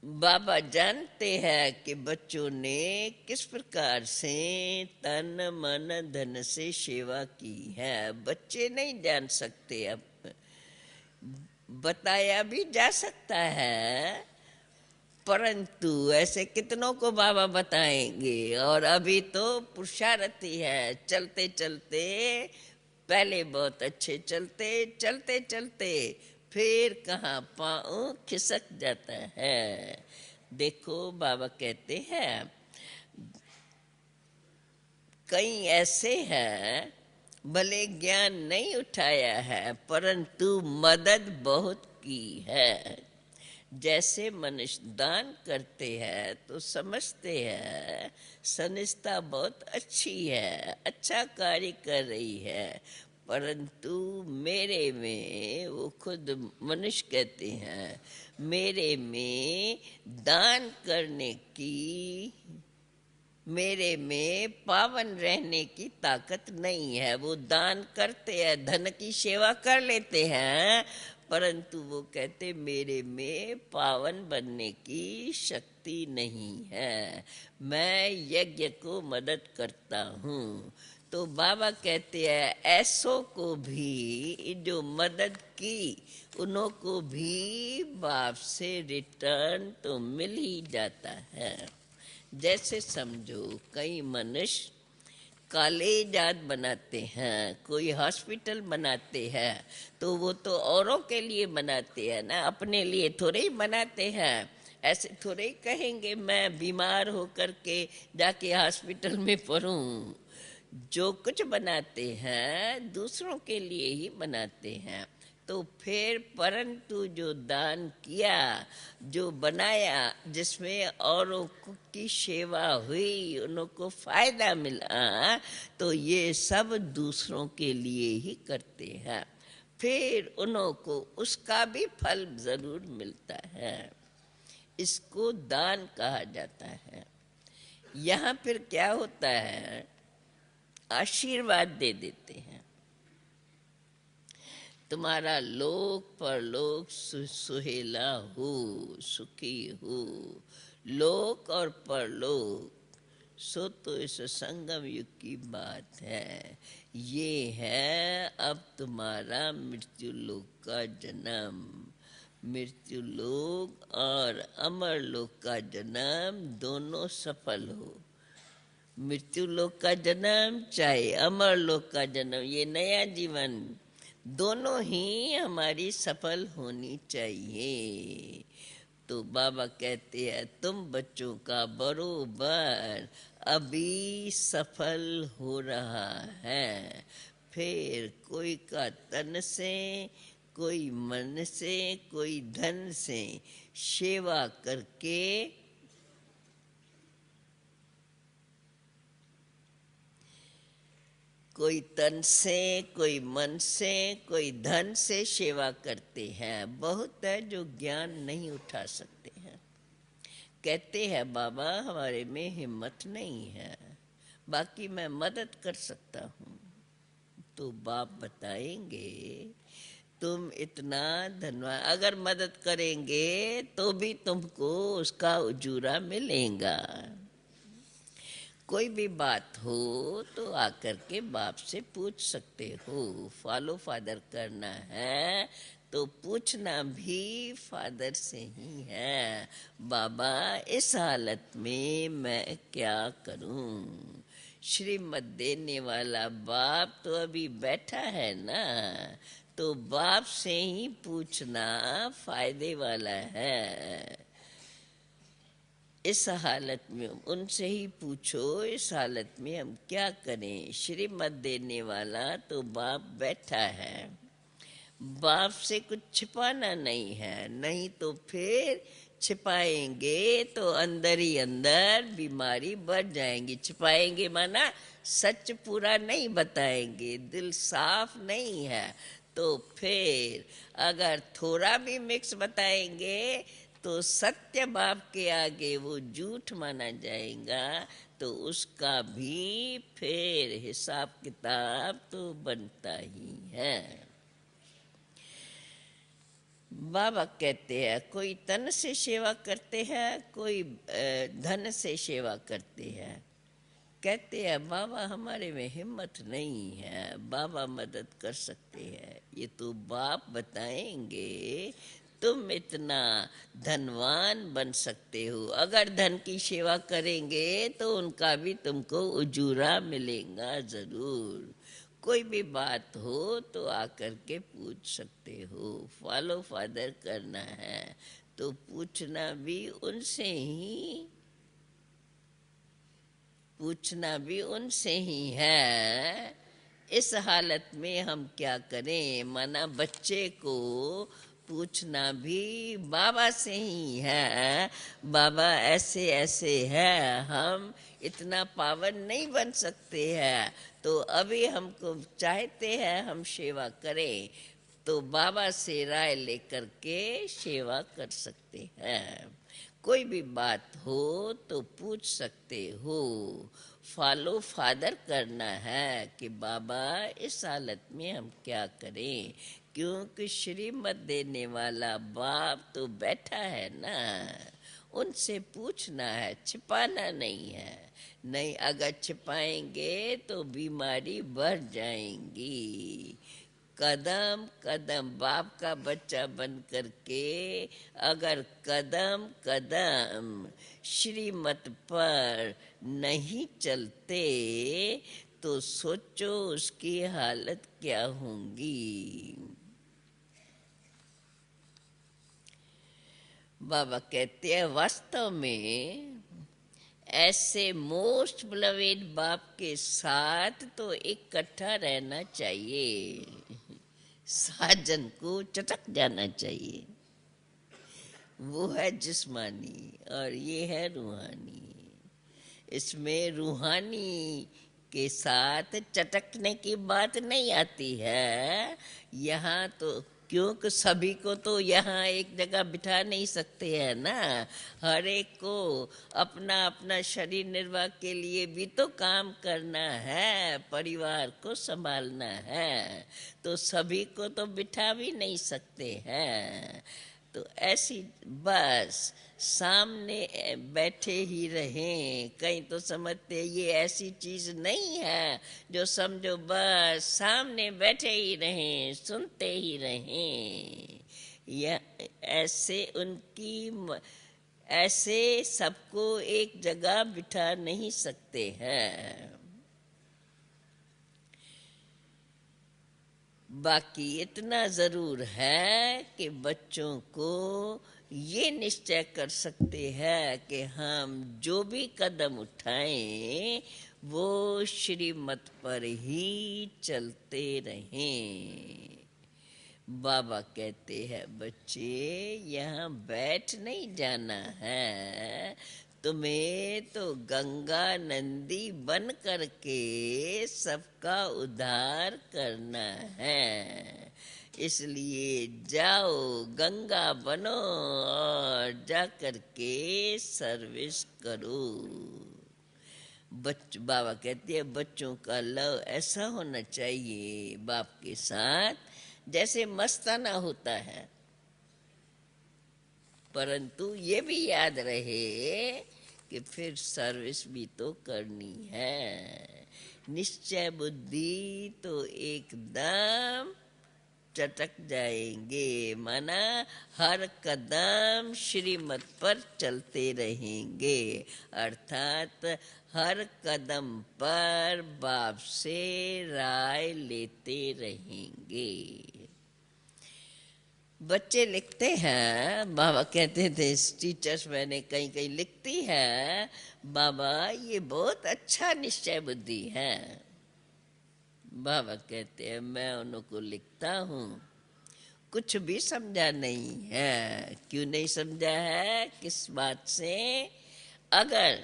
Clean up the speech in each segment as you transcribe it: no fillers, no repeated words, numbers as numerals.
बाबा जानते हैं कि बच्चों ने किस प्रकार से तन मन धन से सेवा की है। बच्चे नहीं जान सकते। अब बताया भी जा सकता है, परंतु ऐसे कितनों को बाबा बताएंगे। और अभी तो पुरुषार्थी है, चलते चलते पहले बहुत अच्छे चलते चलते चलते फिर कहाँ पाँव खिसक जाता है। देखो बाबा कहते हैं, कई ऐसे हैं भले ज्ञान नहीं उठाया है परंतु मदद बहुत की है। जैसे मनुष्य दान करते हैं तो समझते हैं संस्था बहुत अच्छी है, अच्छा कार्य कर रही है, परंतु मेरे में, वो खुद मनुष्य कहते हैं, मेरे में दान करने की, मेरे में पावन रहने की ताकत नहीं है। वो दान करते हैं, धन की सेवा कर लेते हैं, परंतु वो कहते मेरे में पावन बनने की शक्ति नहीं है। मैं यज्ञ को मदद करता हूँ। तो बाबा कहते हैं ऐसों को भी जो मदद की, उन्हों को भी बाप से रिटर्न तो मिल ही जाता है। जैसे समझो कई मनुष्य कॉलेज आदि बनाते हैं, कोई हॉस्पिटल बनाते हैं, तो वो तो औरों के लिए बनाते हैं ना, अपने लिए थोड़े ही बनाते हैं। ऐसे थोड़े ही कहेंगे मैं बीमार होकर के जाके हॉस्पिटल में पढ़ूं। जो कुछ बनाते हैं दूसरों के लिए ही बनाते हैं। तो फिर परंतु जो दान किया, जो बनाया, जिसमें औरों की सेवा हुई, उनको फायदा मिला, तो ये सब दूसरों के लिए ही करते हैं। फिर उनको उसका भी फल जरूर मिलता है। इसको दान कहा जाता है। यहाँ फिर क्या होता है, आशीर्वाद दे देते हैं, तुम्हारा लोक परलोक सुहेला हो, सुखी हो। लोक और परलोक सो तो इस संगम युग की बात है। ये है अब तुम्हारा मृत्यु लोक का जन्म। मृत्यु लोक और अमर लोक का जन्म दोनों सफल हो। मृत्यु लोक का जन्म चाहे अमर लोक का जन्म, ये नया जीवन, दोनों ही हमारी सफल होनी चाहिए। तो बाबा कहते हैं तुम बच्चों का बरोबर अभी सफल हो रहा है। फिर कोई का तन से, कोई मन से, कोई धन से सेवा करके कोई तन से, कोई मन से, कोई धन से सेवा करते हैं। बहुत है जो ज्ञान नहीं उठा सकते हैं। कहते हैं बाबा हमारे में हिम्मत नहीं है, बाकी मैं मदद कर सकता हूँ। तो बाप बताएंगे तुम इतना धन्यवाद, अगर मदद करेंगे तो भी तुमको उसका उजूरा मिलेगा। कोई भी बात हो तो आकर के बाप से पूछ सकते हो। फॉलो फादर करना है तो पूछना भी फादर से ही है, बाबा इस हालत में मैं क्या करूं। श्रीमत देने वाला बाप तो अभी बैठा है ना, तो बाप से ही पूछना फायदे वाला है। इस हालत में उनसे ही पूछो, इस हालत में हम क्या करें। श्रीमत देने वाला तो बाप बैठा है, बाप से कुछ छिपाना नहीं है। नहीं तो फिर छिपाएंगे तो अंदर ही अंदर बीमारी बढ़ जाएंगी। छिपाएंगे माना सच पूरा नहीं बताएंगे, दिल साफ नहीं है। तो फिर अगर थोड़ा भी मिक्स बताएंगे तो सत्य बाप के आगे वो झूठ माना जाएगा। तो उसका भी फिर हिसाब किताब तो बनता ही है। बाबा कहते हैं कोई तन से सेवा करते हैं, कोई धन से सेवा करते हैं। कहते हैं बाबा हमारे में हिम्मत नहीं है, बाबा मदद कर सकते हैं। ये तो बाप बताएंगे तुम इतना धनवान बन सकते हो। अगर धन की सेवा करेंगे तो उनका भी तुमको उजूरा मिलेगा जरूर। कोई भी बात हो तो आकर के पूछ सकते हो। फॉलो फादर करना है तो पूछना भी उनसे ही, पूछना भी उनसे ही है। इस हालत में हम क्या करें? माना बच्चे को पूछना भी बाबा से ही है। बाबा ऐसे ऐसे है, हम इतना पावन नहीं बन सकते हैं, तो अभी हमको चाहते हैं हम सेवा करें, तो बाबा से राय लेकर के सेवा कर सकते हैं। कोई भी बात हो तो पूछ सकते हो। फॉलो फादर करना है कि बाबा इस हालत में हम क्या करें, क्योंकि श्रीमत देने वाला बाप तो बैठा है ना, उनसे पूछना है, छिपाना नहीं है। नहीं अगर छिपाएंगे तो बीमारी बढ़ जाएंगी। कदम कदम बाप का बच्चा बन करके अगर कदम कदम श्रीमत पर नहीं चलते तो सोचो उसकी हालत क्या होगी। बाबा कहते हैं वास्तव में ऐसे मोस्ट बिलवेड बाप के साथ तो इकट्ठा रहना चाहिए। साजन को चटक जाना चाहिए। वो है जिस्मानी और ये है रूहानी। इसमें रूहानी के साथ चटकने की बात नहीं आती है। यहाँ तो क्योंकि सभी को तो यहाँ एक जगह बिठा नहीं सकते हैं ना। हर एक को अपना अपना शरीर निर्वाह के लिए भी तो काम करना है, परिवार को संभालना है, तो सभी को तो बिठा भी नहीं सकते हैं। तो ऐसी बस सामने बैठे ही रहें। कहीं तो समझते ये ऐसी चीज नहीं है जो समझो बस सामने बैठे ही रहें, सुनते ही रहें। या ऐसे ऐसे सबको एक जगह बिठा नहीं सकते हैं। बाकी इतना जरूर है कि बच्चों को ये निश्चय कर सकते हैं कि हम जो भी कदम उठाएं वो श्रीमत पर ही चलते रहें। बाबा कहते हैं बच्चे यहाँ बैठ नहीं जाना है, तुम्हें तो गंगा नंदी बन करके सबका उद्धार करना है। इसलिए जाओ गंगा बनो और जा करके सर्विस करो। बाबा कहते हैं बच्चों का लव ऐसा होना चाहिए बाप के साथ जैसे मस्ताना होता है, परंतु ये भी याद रहे कि फिर सर्विस भी तो करनी है। निश्चय बुद्धि तो एकदम चटक जाएंगे। माना हर कदम श्रीमत पर चलते रहेंगे, अर्थात हर कदम पर बाप से राय लेते रहेंगे। बच्चे लिखते हैं, बाबा कहते थे टीचर्स मैंने कहीं कहीं लिखती है, बाबा ये बहुत अच्छा निश्चय बुद्धि है। बाबा कहते हैं मैं उनको लिखता हूँ, कुछ भी समझा नहीं है। क्यों नहीं समझा है? किस बात से? अगर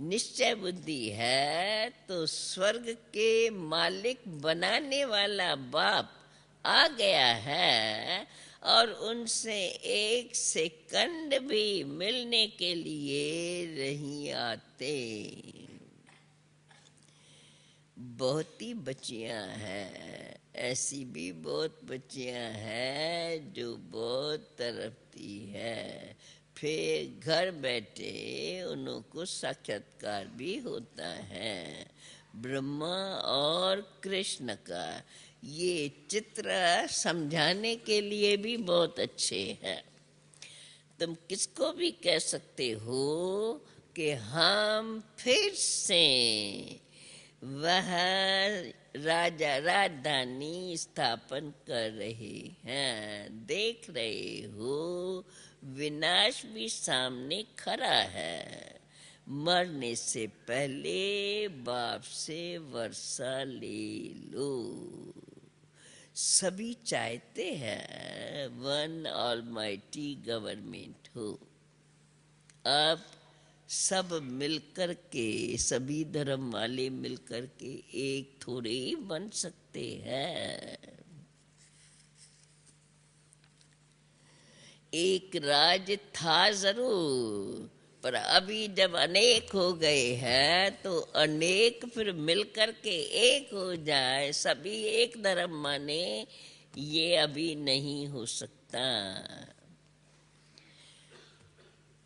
निश्चय बुद्धि है तो स्वर्ग के मालिक बनाने वाला बाप आ गया है और उनसे एक सेकंड भी मिलने के लिए नहीं आते। बहुत ही बच्चियां हैं ऐसी भी बहुत बच्चियां हैं जो बहुत तड़पती है, फिर घर बैठे उनको साक्षात्कार भी होता है। ब्रह्मा और कृष्ण का ये चित्र समझाने के लिए भी बहुत अच्छे हैं। तुम किसको भी कह सकते हो कि हम फिर से वह राजा राजधानी स्थापन कर रहे हैं। देख रहे हो विनाश भी सामने खड़ा है। मरने से पहले बाप से वर्षा ले लो। सभी चाहते हैं वन ऑलमाइटी गवर्नमेंट हो। अब सब मिलकर के, सभी धर्म वाले मिलकर के एक थोड़े ही बन सकते हैं। एक राज था जरूर, पर अभी जब अनेक हो गए हैं तो अनेक फिर मिलकर के एक हो जाए, सभी एक धर्म माने, ये अभी नहीं हो सकता।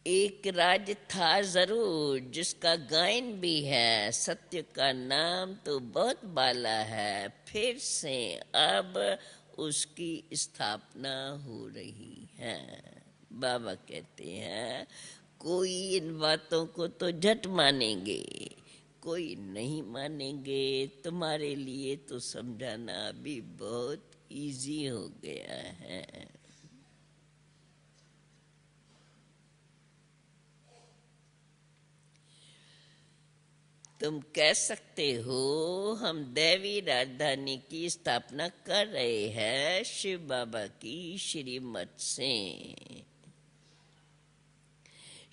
एक राज्य था जरूर जिसका गायन भी है, सत्य का नाम तो बहुत बाला है। फिर से अब उसकी स्थापना हो रही है। बाबा कहते हैं कोई इन बातों को तो झट मानेंगे, कोई नहीं मानेंगे। तुम्हारे लिए तो समझाना अभी बहुत इजी हो गया है। तुम कह सकते हो हम दैवी राजधानी की स्थापना कर रहे हैं शिव बाबा की श्रीमत से।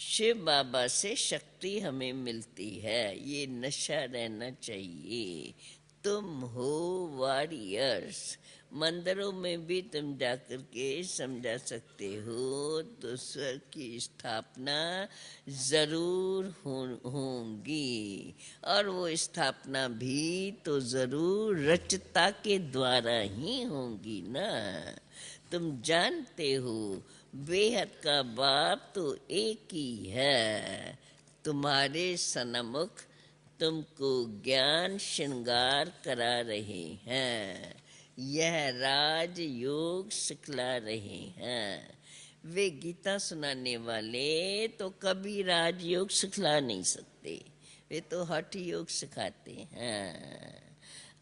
शिव बाबा से शक्ति हमें मिलती है, ये नशा रहना चाहिए। तुम हो वॉरियर्स। मंदिरों में भी तुम जाकर के समझा सकते हो तो स्वर्ग की स्थापना जरूर होंगी, और वो स्थापना भी तो जरूर रचता के द्वारा ही होंगी ना। तुम जानते हो बेहद का बाप तो एक ही है। तुम्हारे सन्मुख तुमको ज्ञान श्रृंगार करा रहे हैं, यह राज योग सिखला रहे हैं। वे गीता सुनाने वाले तो कभी राजयोग सिखला नहीं सकते, वे तो हठ योग सिखाते हैं।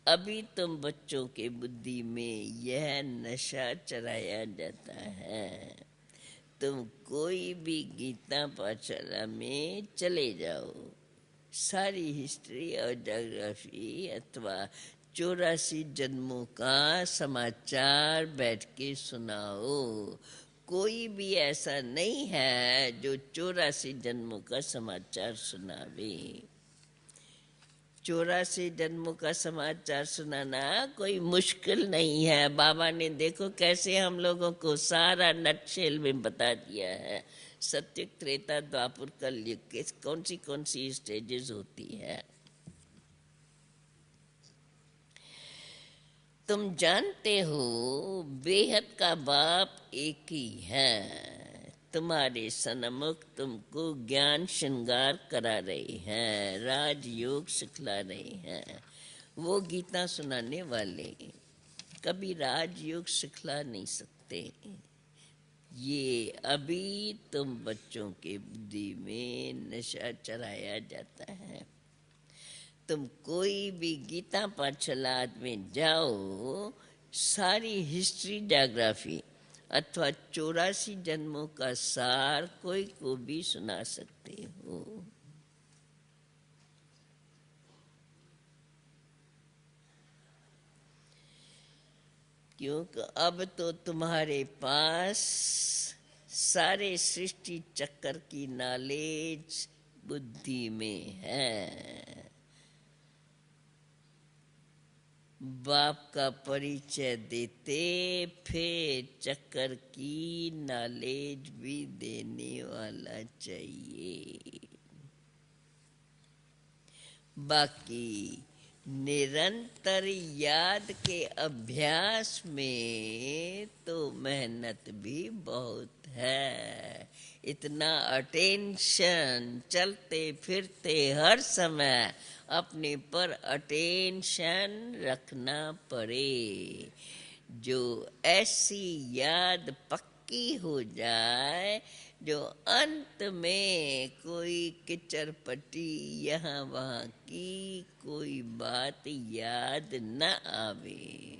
अभी तुम बच्चों के बुद्धि में यह नशा चढ़ाया जाता है। तुम कोई भी गीता पाठशाला में चले जाओ, सारी हिस्ट्री और ज्योग्राफी अथवा 84 जन्मों का समाचार बैठ के सुनाओ। कोई भी ऐसा नहीं है जो 84 जन्मों का समाचार सुनावे। 84 जन्मों का समाचार सुनाना कोई मुश्किल नहीं है। बाबा ने देखो कैसे हम लोगों को सारा नटशेल में बता दिया है। सत्य, त्रेता, द्वापर, कलयुग के कौन सी स्टेजेस होती है। तुम जानते हो बेहद का बाप एक ही है। तुम्हारे सन्मुख तुमको ज्ञान श्रृंगार करा रहे हैं, राजयोग सिखला रहे हैं। वो गीता सुनाने वाले कभी राजयोग सिखला नहीं सकते। ये अभी तुम बच्चों के बुद्धि में नशा चढ़ाया जाता है। तुम कोई भी गीता पाठशाला में जाओ, सारी हिस्ट्री ज्योग्राफी अथवा 84 जन्मों का सार कोई को भी सुना सकते हो। क्योंकि अब तो तुम्हारे पास सारे सृष्टि चक्कर की नॉलेज बुद्धि में है। बाप का परिचय देते फिर चक्कर की नॉलेज भी देने वाला चाहिए। बाकी निरंतर याद के अभ्यास में तो मेहनत भी बहुत है। इतना अटेंशन, चलते फिरते हर समय अपने पर अटेंशन रखना पड़े। जो ऐसी याद पक्की हो जाए, जो अंत में कोई किचर पटी यहाँ वहाँ की कोई बात याद न आवे।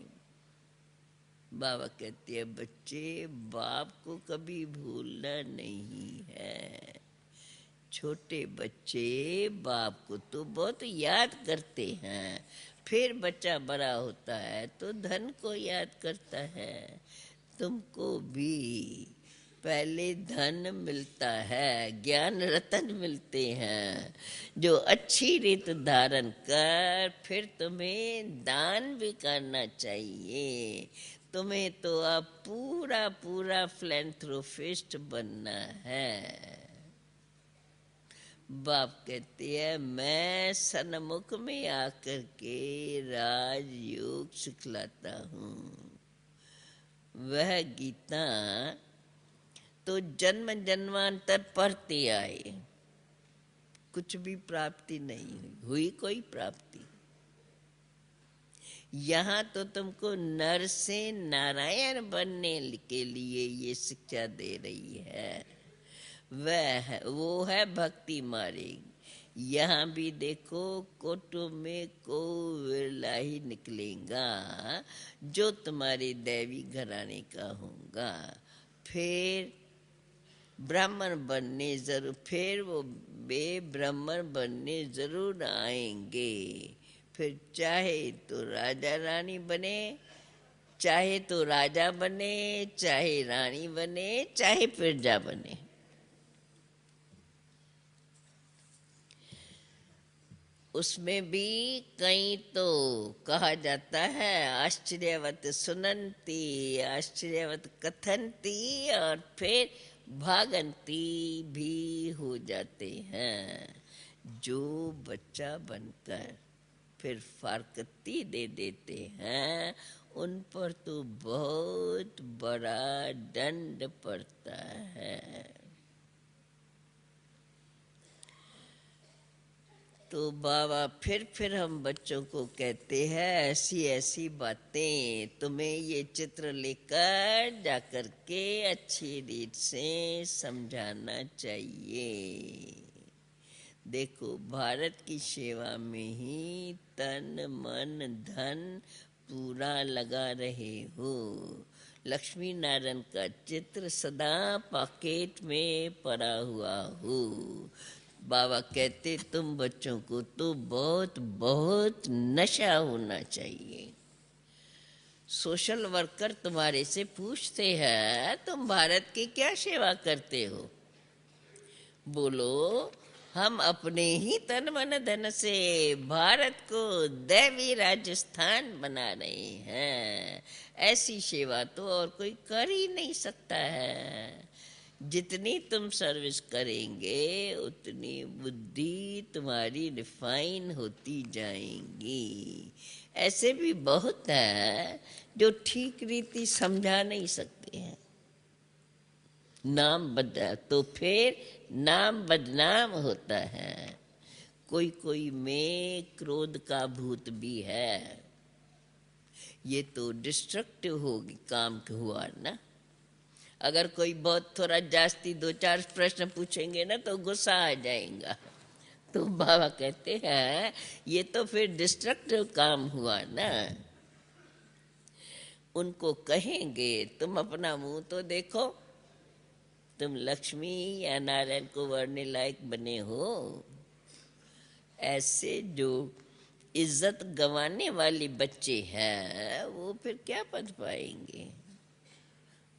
बाबा कहते हैं बच्चे, बाप को कभी भूलना नहीं है। छोटे बच्चे बाप को तो बहुत याद करते हैं, फिर बच्चा बड़ा होता है तो धन को याद करता है। तुमको भी पहले धन मिलता है, ज्ञान रतन मिलते हैं, जो अच्छी रीत धारण कर फिर तुम्हें दान भी करना चाहिए। तुम्हें तो अब पूरा पूरा फिलैंथ्रोपिस्ट बनना है। बाप कहते हैं मैं सन्मुख में आकर के राजयोग सिखलाता हूँ। वह गीता तो जन्म जन्मांतर पढ़ते आए, कुछ भी प्राप्ति नहीं हुई कोई प्राप्ति। यहाँ तो तुमको नर से नारायण बनने के लिए ये शिक्षा दे रही है। वो है भक्ति मार्ग। यहाँ भी देखो कुटुंब में को विरला ही निकलेगा जो तुम्हारे दैवी घराने का होगा। फिर ब्राह्मण बनने जरूर, फिर वो वे ब्राह्मण बनने जरूर आएंगे। फिर चाहे तो राजा रानी बने, चाहे तो राजा बने, चाहे रानी बने, चाहे प्रजा बने। उसमें भी कहीं तो कहा जाता है आश्चर्यवत सुनंती, आश्चर्यवत कथनती, और फिर भागंती भी हो जाते हैं। जो बच्चा बनकर फिर फारकती दे देते हैं, उन पर तो बहुत बड़ा दंड पड़ता है। तो बाबा फिर हम बच्चों को कहते हैं ऐसी ऐसी बातें तुम्हें ये चित्र लेकर जाकर के अच्छी रीत से समझाना चाहिए। देखो भारत की सेवा में ही तन मन धन पूरा लगा रहे हो। लक्ष्मी नारायण का चित्र सदा पॉकेट में पड़ा हुआ हो। बाबा कहते तुम बच्चों को तो बहुत बहुत नशा होना चाहिए। सोशल वर्कर तुम्हारे से पूछते हैं तुम भारत की क्या सेवा करते हो? बोलो हम अपने ही तन मन धन से भारत को दैवी राजस्थान बना रहे हैं। ऐसी सेवा तो और कोई कर ही नहीं सकता है। जितनी तुम सर्विस करेंगे उतनी बुद्धि तुम्हारी रिफाइन होती जाएंगी। ऐसे भी बहुत है जो ठीक रीति समझा नहीं सकते हैं। नाम बदला तो फिर नाम बदनाम होता है। कोई कोई में क्रोध का भूत भी है। ये तो डिस्ट्रक्टिव होगी काम हुआ ना। अगर कोई बहुत थोड़ा जास्ती दो चार प्रश्न पूछेंगे ना तो गुस्सा आ जाएगा। तो बाबा कहते हैं ये तो फिर डिस्ट्रक्टिव काम हुआ ना। उनको कहेंगे तुम अपना मुंह तो देखो, तुम लक्ष्मी या नारायण को वरने लायक बने हो। ऐसे जो इज्जत गंवाने वाले बच्चे हैं वो फिर क्या पढ़ पाएंगे।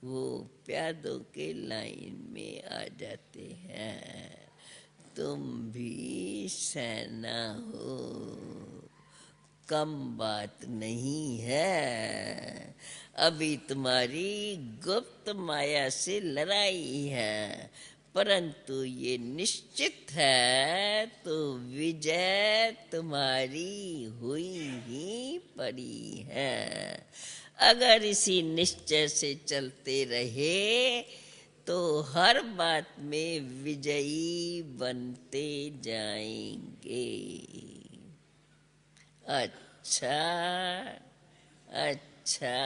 वो प्यादों के लाइन में आ जाते हैं। तुम भी सेना हो, कम बात नहीं है। अभी तुम्हारी गुप्त माया से लड़ाई है, परंतु ये निश्चित है तो विजय तुम्हारी हुई ही पड़ी है। अगर इसी निश्चय से चलते रहे तो हर बात में विजयी बनते जाएंगे। अच्छा अच्छा,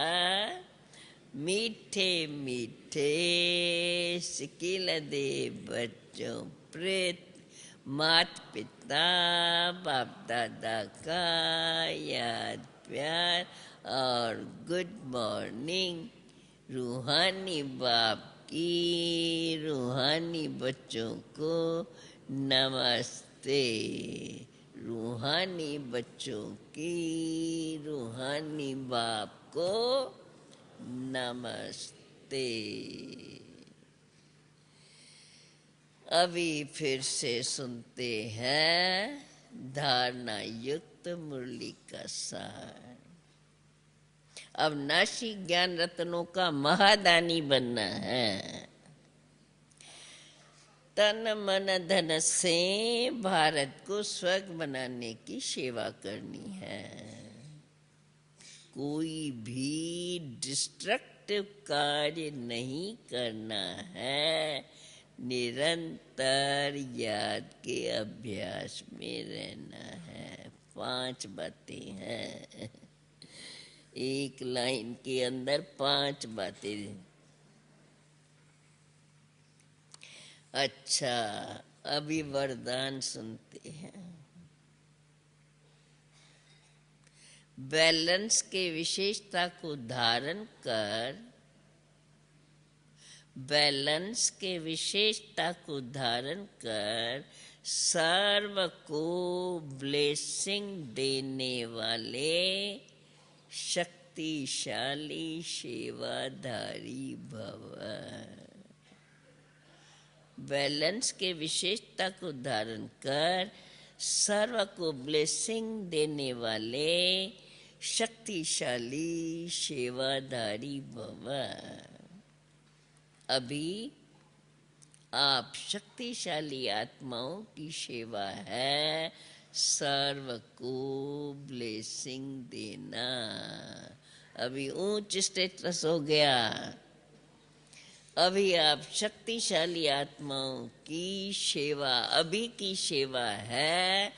मीठे मीठे सिकिल दे बच्चों प्रेत, मात पिता बाप दादा का याद प्यार और गुड मॉर्निंग। रूहानी बाप की रूहानी बच्चों को नमस्ते। रूहानी बच्चों की रूहानी बाप को नमस्ते। अभी फिर से सुनते हैं धारणा युक्त मुरली का सार। अविनाशी ज्ञान रत्नों का महादानी बनना है। तन मन धन से भारत को स्वर्ग बनाने की सेवा करनी है। कोई भी डिस्ट्रक्टिव कार्य नहीं करना है। निरंतर याद के अभ्यास में रहना है। 5 बातें हैं, एक लाइन के अंदर 5 बातें। अच्छा, अभी वरदान सुनते हैं। बैलेंस के विशेषता को धारण कर, बैलेंस के विशेषता को धारण कर सर्व को ब्लेसिंग देने वाले शक्तिशाली सेवाधारी भव। बैलेंस के विशेषता को धारण कर सर्व को ब्लेसिंग देने वाले शक्तिशाली सेवाधारी भव। अभी आप शक्तिशाली आत्माओं की सेवा है सर्व को ब्लेसिंग देना। अभी उच्च स्टेटस हो गया। अभी आप शक्तिशाली आत्माओं की सेवा, अभी की सेवा है,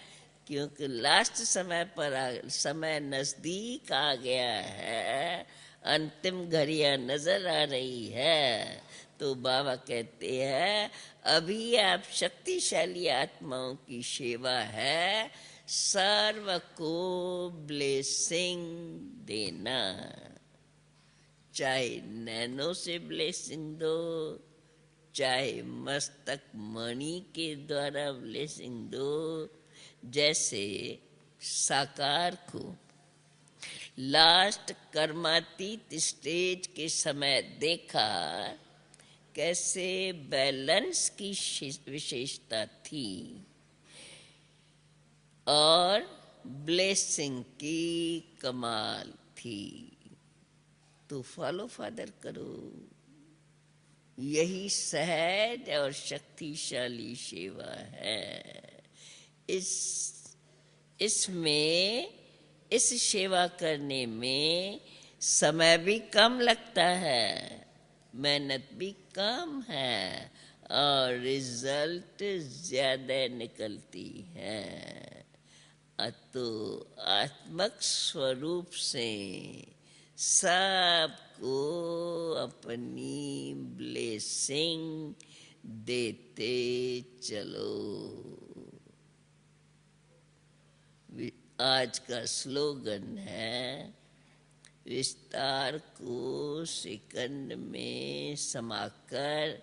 क्योंकि लास्ट समय पर समय नजदीक आ गया है, अंतिम घड़ियां नजर आ रही है। तो बाबा कहते हैं अभी आप शक्तिशाली आत्माओं की सेवा है सर्व को ब्लेसिंग देना। चाहे नैनो से ब्लेसिंग दो, चाहे मस्तक मणि के द्वारा ब्लेसिंग दो। जैसे साकार को लास्ट कर्मातीत स्टेज के समय देखा, कैसे बैलेंस की विशेषता थी और ब्लेसिंग की कमाल थी। तो फॉलो फादर करो, यही सहज और शक्तिशाली सेवा है। इसमें इस सेवा करने में समय भी कम लगता है, मेहनत भी कम है और रिजल्ट ज्यादा निकलती है। तो आत्मक स्वरूप से सबको अपनी ब्लेसिंग देते चलो। आज का स्लोगन है विस्तार को सेकंड में समाकर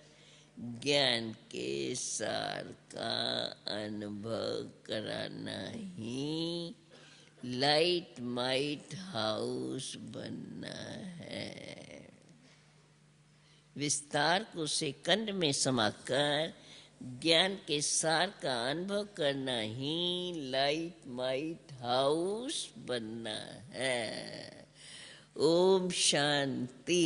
ज्ञान के सार का अनुभव कराना ही लाइट माइट हाउस बनना है। विस्तार को सेकंड में समाकर ज्ञान के सार का अनुभव करना ही लाइट माइट हाउस बनना है। ओम शांति।